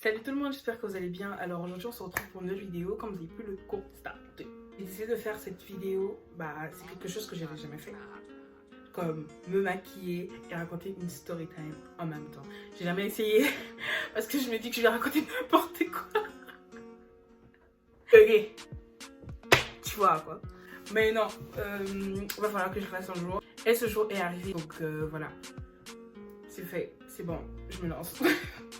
Salut tout le monde, j'espère que vous allez bien. Alors aujourd'hui on se retrouve pour une nouvelle vidéo. Comme vous avez pu le constater, j'ai décidé de faire cette vidéo, c'est quelque chose que j'avais jamais fait. Comme me maquiller et raconter une story time en même temps. J'ai jamais essayé parce que je me dis que je vais raconter n'importe quoi. Ok, tu vois quoi. Mais non, va falloir que je fasse un jour. Et ce jour est arrivé, donc voilà. C'est fait, c'est bon, je me lance.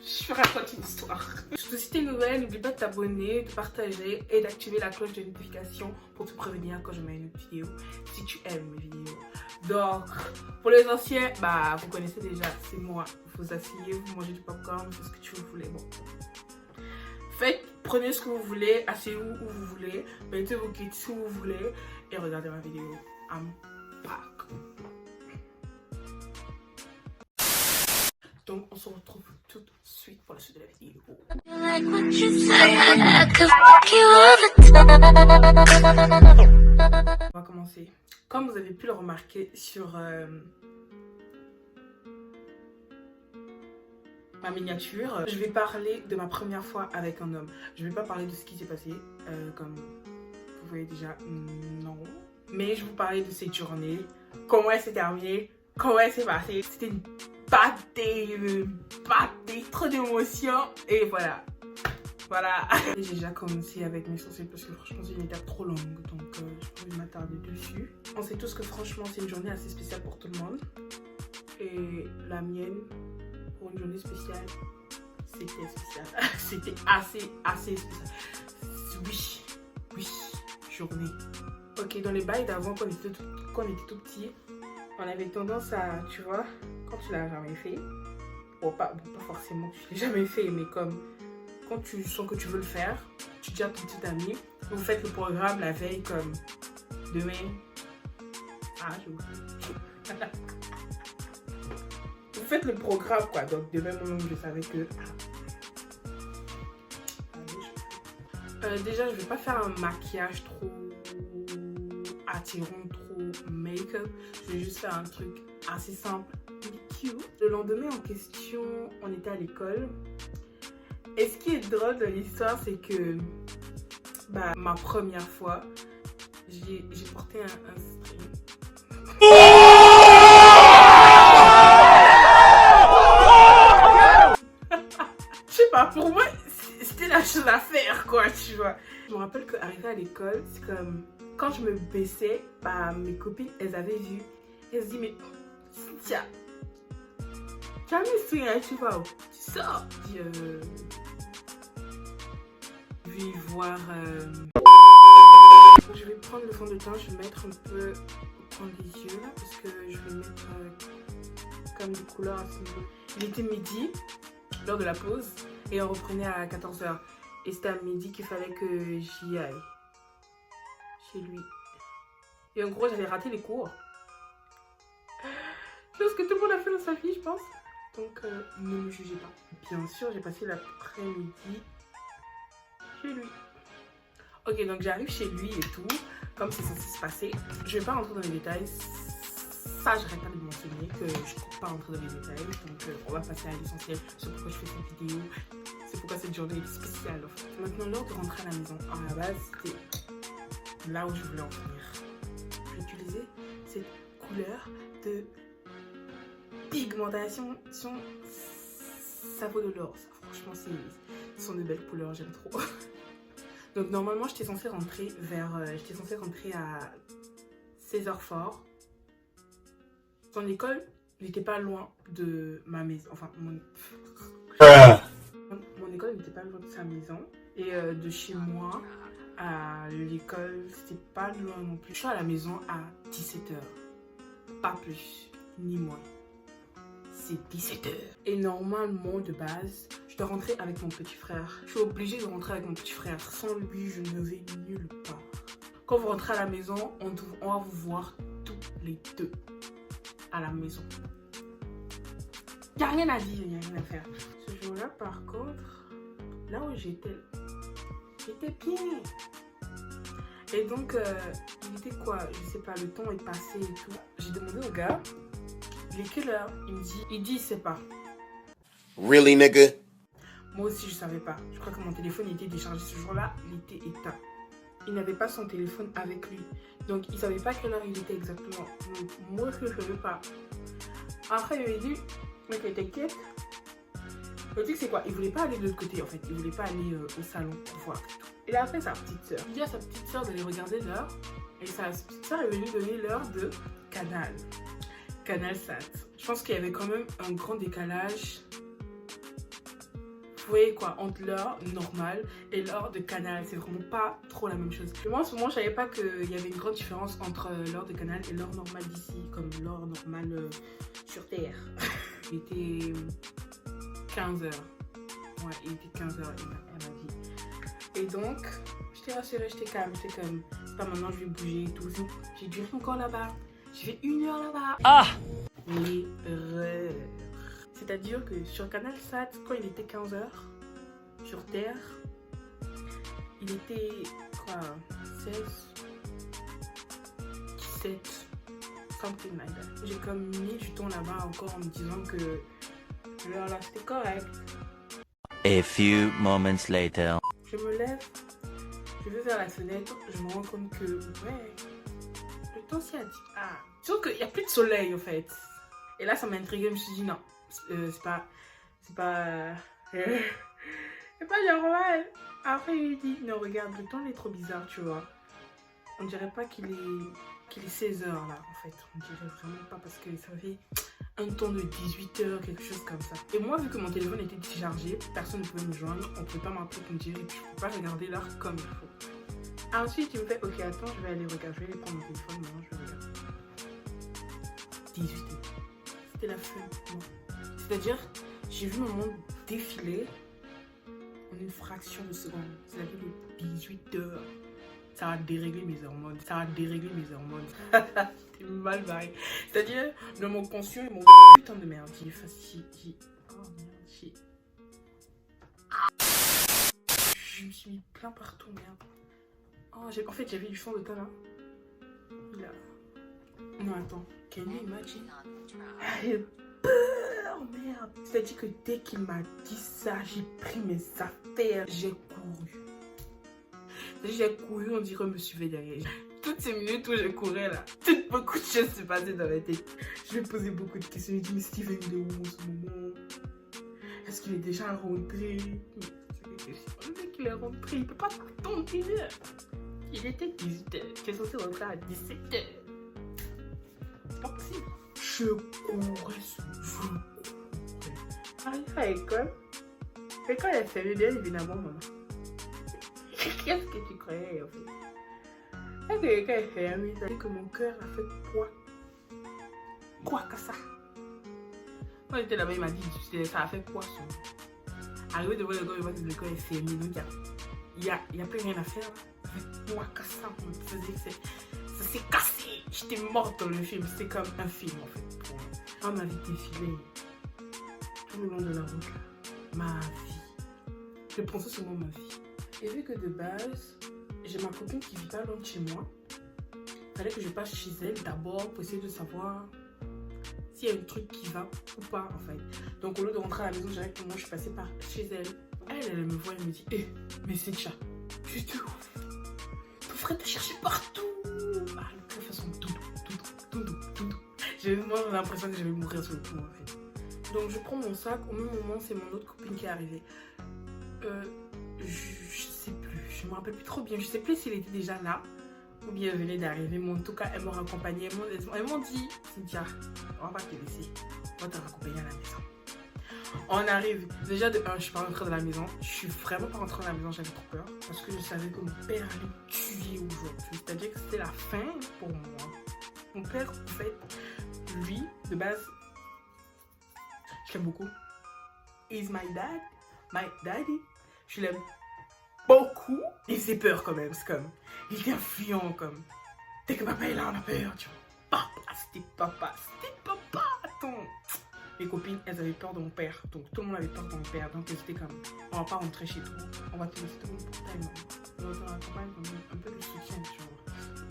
Je raconte une histoire. Si t'es nouvelle, n'oublie pas de t'abonner, de partager et d'activer la cloche de notification pour te prévenir quand je mets une autre vidéo, si tu aimes mes vidéos. Donc, pour les anciens, vous connaissez déjà, c'est moi. Vous asseyez, vous mangez du popcorn, vous faites ce que tu voulez. Bon. Faites, prenez ce que vous voulez, asseyez-vous où vous voulez, mettez vos kits où vous voulez et regardez ma vidéo. I'm back. Donc on se retrouve tout de suite pour la suite de la vidéo. On va commencer. Comme vous avez pu le remarquer sur ma miniature, je vais parler de ma première fois avec un homme. Je vais pas parler de ce qui s'est passé, comme vous voyez déjà, non. Mais je vais vous parler de cette journée, comment elle s'est terminée, comment elle s'est passée. C'était une pâté, trop d'émotions et voilà. J'ai déjà commencé avec mes sourcils parce que franchement c'est une étape trop longue, donc je peux pas m'attarder dessus. On sait tous que franchement c'est une journée assez spéciale pour tout le monde et la mienne, pour une journée spéciale, c'était spécial. C'était assez spécial. Oui, journée. Ok, dans les bails d'avant quand on était tout petit, on avait tendance à, tu vois, quand tu l'as jamais fait, pas forcément que tu l'as jamais fait, mais comme quand tu sens que tu veux le faire, tu dis à ton petit ami, vous faites le programme la veille comme demain. Vous faites le programme quoi, donc demain moi-même je savais que. Déjà je vais pas faire un maquillage trop attirant, trop make-up. Je vais juste faire un truc assez simple, cute. Le lendemain en question, on était à l'école. Et ce qui est drôle de l'histoire, c'est que ma première fois, j'ai porté un string. Je sais pas, pour moi, c'était la chose à faire, quoi, tu vois. Je me rappelle qu'arrivé à l'école, c'est comme quand je me baissais, mes copines, elles avaient vu. Elles se disent, mais Cynthia, tu as mis ce string, tu vas où? Tu sors. Je vais voir. Je vais prendre le fond de teint, je vais mettre un peu au coin des yeux là, parce que je vais mettre comme des couleurs à ce niveau. Il était midi, lors de la pause, et on reprenait à 14 h. Et c'était à midi qu'il fallait que j'y aille. Chez lui. Et en gros, j'avais raté les cours. Chose que tout le monde a fait dans sa vie, je pense. Donc, ne me jugez pas. Bien sûr, j'ai passé l'après-midi chez lui. Ok, donc j'arrive chez lui et tout, comme c'est censé se passer. Je vais pas rentrer dans les détails. Ça, j'arrête pas de mentionner que je ne peux pas rentrer dans les détails. Donc, on va passer à l'essentiel. C'est pourquoi je fais cette vidéo. C'est pourquoi cette journée est spéciale. En fait. Maintenant, l'heure de rentrer à la maison. À la base, c'était là où je voulais en venir. J'ai utilisé cette couleur de pigmentation. Ça vaut de l'or. Franchement, ce sont de belles couleurs. J'aime trop. Donc normalement j'étais censée rentrer à 16h fort. Son école n'était pas loin de ma maison. Enfin mon école n'était pas loin de sa maison. Et de chez moi à l'école c'était pas loin non plus. Je suis à la maison à 17h. Pas plus ni moins. C'est 17h. Et normalement de base, je dois rentrer avec mon petit frère. Je suis obligée de rentrer avec mon petit frère. Sans lui, je ne vais nulle part. Quand vous rentrez à la maison, on va vous voir tous les deux à la maison. Il n'y a rien à dire, il n'y a rien à faire. Ce jour-là, par contre, là où j'étais bien. Et donc, il était quoi? Je sais pas, le temps est passé et tout. J'ai demandé au gars. Il est quelle heure? Il dit, il sait pas. Really, nigga? Moi aussi, je savais pas. Je crois que mon téléphone était déchargé ce jour-là, il était éteint. Il n'avait pas son téléphone avec lui. Donc, il savait pas quelle heure il était exactement. Donc, moi, je ne savais pas. Après, il m'a dit, mec, t'inquiète. Le truc, c'est quoi? Il voulait pas aller de l'autre côté, en fait. Il voulait pas aller au salon pour voir. Il a appelé sa petite soeur. Il dit à sa petite soeur d'aller regarder l'heure. Et sa petite soeur est venue donner l'heure de Canal. Canal Sat. Je pense qu'il y avait quand même un grand décalage. Vous voyez quoi, entre l'heure normale et l'heure de Canal, c'est vraiment pas trop la même chose. Et moi en ce moment je savais pas qu'il y avait une grande différence entre l'heure de Canal et l'heure normale d'ici, comme l'heure normale sur Terre. Il était 15h. Ouais, il était 15h, elle m'a dit. Et donc, j'étais rassurée, j'étais calme, j'étais comme, c'est pas maintenant je vais bouger et tout. J'ai duré encore là-bas. J'ai fait 1 heure là-bas. Ah! L'erreur. C'est-à-dire que sur Canal Sat, quand il était 15h, sur Terre, il était quoi, 16, 17, something like that. J'ai comme mis du temps là-bas encore en me disant que l'heure là c'était correct. A few moments later. Je me lève, je vais vers la fenêtre, je me rends compte que ouais, le temps s'y a dit. Ah, sauf qu'il n'y a plus de soleil en fait. Et là ça m'a intriguée, je me suis dit non. C'est pas normal. Après il dit non regarde, le temps il est trop bizarre, tu vois. On dirait pas qu'il est 16h là en fait. On dirait vraiment pas parce que ça fait un temps de 18h, quelque chose comme ça. Et moi vu que mon téléphone était déchargé, personne ne pouvait me joindre, on ne pouvait pas m'appeler pour me dire, je peux pas regarder l'heure comme il faut. Ensuite il me fait ok attends, je vais aller regarder, je vais aller prendre mon téléphone, maintenant je vais regarder. 18h. C'était la fin pour moi. C'est-à-dire, j'ai vu mon monde défiler en une fraction de seconde. C'est-à-dire que 18h, ça a déréglé mes hormones. Ça a déréglé mes hormones. C'était mal barré. C'est-à-dire, dans mon conscient, mon putain de merde. J'ai fatigué. Oh merde, je me suis mis plein partout, merde. Oh, en fait, j'avais du fond de teint là. Là. Non, attends. Can you imagine? Oh merde. C'est-à-dire que dès qu'il m'a dit ça, j'ai pris mes affaires, j'ai couru. J'ai couru, on dirait qu'on me suivait derrière. Toutes ces minutes où je courais là, beaucoup de choses se passaient dans ma tête. Je lui ai posé beaucoup de questions. Je lui ai dit, mais Steven, il est où en ce moment? Est-ce qu'il est déjà rentré? Le mec, il est rentré, il peut pas attendre 1 heure. Il était 18h, tu es censé rentrer à 17h. C'est pas possible. Je courais sous vous. Arrive à l'école. L'école est fermée, bien évidemment, maman. Qu'est-ce que tu croyais en fait? Est-ce que l'école est fermée? Ça dit que mon cœur a fait quoi? Quoi que ça? Quand j'étais là-bas, il m'a dit ça a fait quoi son? Arrivé devant l'école, il voit que l'école est fermée. Donc il y a plus rien à faire. Ça fait quoi que ça? On me faisait que ça s'est cassé. J'étais morte dans le film. C'était comme un film en fait. Pour moi. On m'avait défilé tout le long de la route. Ma vie. Je pensais seulement ma vie. Et vu que de base, j'ai ma copine qui vit pas loin de chez moi, il fallait que je passe chez elle d'abord pour essayer de savoir s'il y a un truc qui va ou pas en fait. Donc au lieu de rentrer à la maison directement, je suis passée par chez elle. Elle me voit et me dit mais c'est chat. Je suis tout ouf. Ton frère te cherchait partout. Ah, le cœur fait son doudou. J'ai vraiment l'impression que je vais mourir sur le coup en fait. Donc je prends mon sac, au même moment c'est mon autre copine qui est arrivée. Je sais plus, je me rappelle plus trop bien, je sais plus s'il était déjà là ou bien elle venait d'arriver, mais en tout cas elles m'ont raccompagnée, elles m'ont dit Cynthia, on va pas te laisser, on va te raccompagner à la maison. On arrive, déjà de 1, je suis pas rentrée dans la maison, je suis vraiment pas rentrée dans la maison, j'avais trop peur parce que je savais que mon père allait me tuer aujourd'hui, c'est-à-dire que c'était la fin pour moi. Mon père en fait, lui de base, je l'aime beaucoup, he's my dad, my daddy. Je l'aime beaucoup. Il faisait peur quand même. C'est comme, il était influent comme. Dès que papa est là, on a peur, tu vois. C'était papa. Attends. Mes copines, elles avaient peur de mon père. Donc tout le monde avait peur de mon père. Donc c'était comme, on va pas rentrer chez toi. On va te laisser tout le monde pour ta maman. On va te raccompagner comme un peu de soutien, tu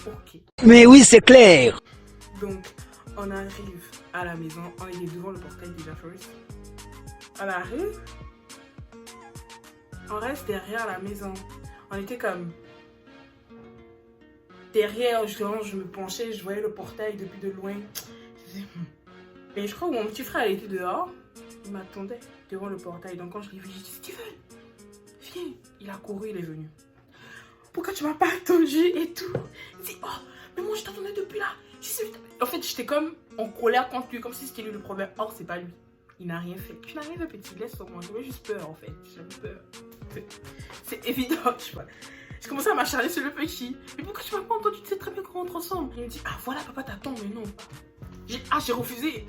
vois. Ok. Mais oui, c'est clair. Donc, on arrive à la maison. On est devant le portail déjà first. On arrive. On reste derrière la maison. On était comme... Derrière, je me penchais, je voyais le portail depuis de loin. Et je crois que mon petit frère il était dehors. Il m'attendait devant le portail. Donc quand je l'ai vu, j'ai dit Steven, viens. Il a couru, il est venu. Pourquoi tu m'as pas attendu et tout? Il dit, oh, mais moi je t'attendais depuis là. En fait, j'étais comme en colère contre lui, comme si c'était lui le problème. Or, c'est pas lui. Il n'a rien fait. Tu n'as rien fait, petit. Laisse sur moi. J'avais juste peur, en fait. J'avais peur. C'est évident, tu vois. J'ai commencé à m'acharner sur le petit. Mais pourquoi tu m'as pas entendu? Tu sais très bien qu'on rentre ensemble. Il me dit, ah voilà, papa t'attend, mais non. J'ai refusé.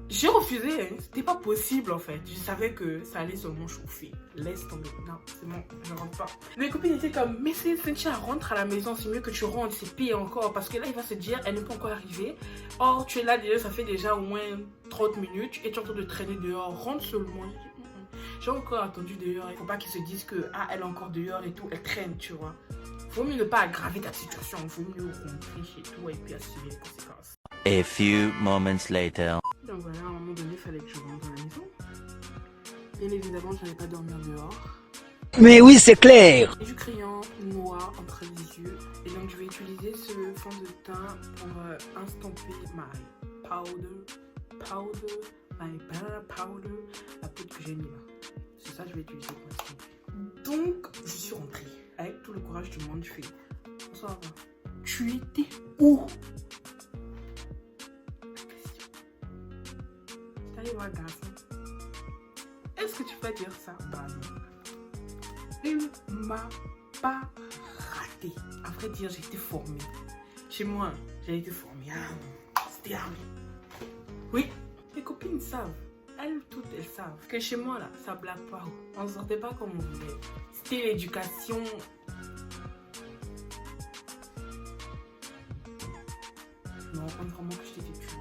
J'ai refusé, hein. C'était pas possible en fait. Je savais que ça allait seulement chauffer. Laisse tomber. Non, c'est bon, je rentre pas. Mes copines étaient comme, mais c'est Cynthia, rentre à la maison, c'est mieux que tu rentres, c'est pire encore. Parce que là, il va se dire, elle n'est pas encore arrivée. Or, tu es là déjà, ça fait déjà au moins 30 minutes et tu es en train de traîner dehors. Rentre seulement. J'ai encore attendu dehors. Il faut pas qu'ils se disent que, ah, elle est encore dehors et tout, elle traîne, tu vois. Faut mieux ne pas aggraver ta situation. Faut mieux rentrer chez toi et puis assumer les conséquences. A few moments later. Donc voilà, à un moment donné, il fallait que je rentre dans la maison. Bien évidemment, je n'allais pas dormir dehors. Mais oui, c'est clair. J'ai du crayon noir entre les yeux. Et donc, je vais utiliser ce fond de teint pour instamper my powder, my banana powder, la poudre que j'ai mis là. C'est ça que je vais utiliser pour instamper. Donc, je suis rentrée. Avec tout le courage du monde, je fais, bonsoir, tu étais où? Est-ce que tu peux dire ça? Bah non. Il m'a pas raté. À vrai dire, j'ai été formée. Chez moi, j'ai été formée. Ah, c'était armé. Oui, mes copines savent. Elles toutes, elles savent. Que chez moi, là, ça blague pas. On sortait pas comme on voulait. C'était l'éducation. Je me rends compte vraiment que j'étais têtue.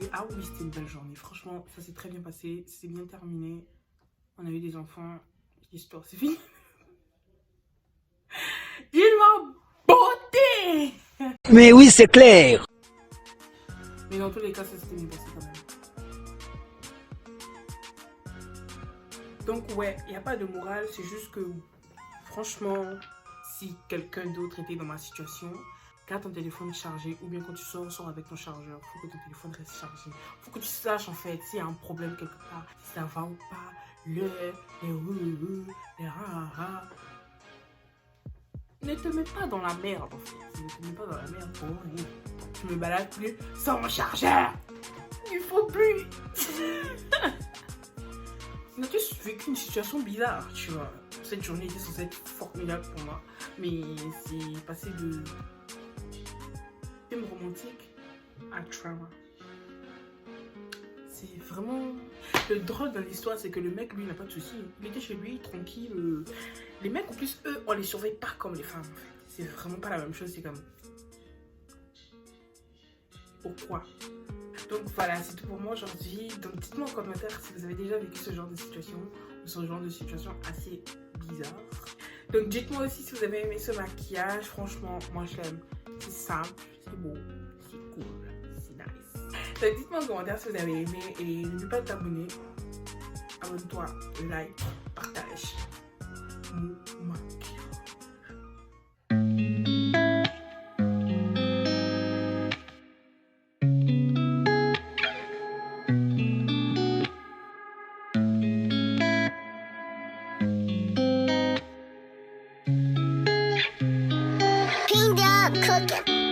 Et ah oui, c'était une belle journée. Franchement, ça s'est très bien passé. C'est bien terminé. On a eu des enfants. L'histoire, c'est fini. Il m'a botté. Mais oui, c'est clair. Mais dans tous les cas, ça s'était bien passé quand même. Donc ouais, il n'y a pas de morale. C'est juste que, franchement, si quelqu'un d'autre était dans ma situation, garde ton téléphone chargé, ou bien quand tu sors avec ton chargeur. Faut que ton téléphone reste chargé. Faut que tu saches en fait s'il y a un problème quelque part, si ça va ou pas, les ra. Ne te mets pas dans la merde en fait. Ne te mets pas dans la merde pour rien. Je me balade plus sans mon chargeur. Il faut plus. On a tous vécu une situation bizarre, tu vois. Cette journée était censée être formidable pour moi, mais c'est passé de film romantique à trauma. C'est vraiment... Le drôle dans l'histoire, c'est que le mec, lui, n'a pas de soucis. Il était chez lui, tranquille. Les mecs, en plus, eux, on les surveille pas comme les femmes, en fait. C'est vraiment pas la même chose, c'est comme... Pourquoi? Donc voilà, c'est tout pour moi aujourd'hui. Donc dites-moi en commentaire si vous avez déjà vécu ce genre de situation, ou ce genre de situation assez bizarre. Donc dites-moi aussi si vous avez aimé ce maquillage. Franchement, moi je l'aime. C'est simple, c'est beau, c'est cool, c'est nice. Donc dites-moi en commentaire si vous avez aimé et n'oubliez pas de t'abonner. Abonne-toi, like, partage. Mon maquillage. Cleaned up cooking.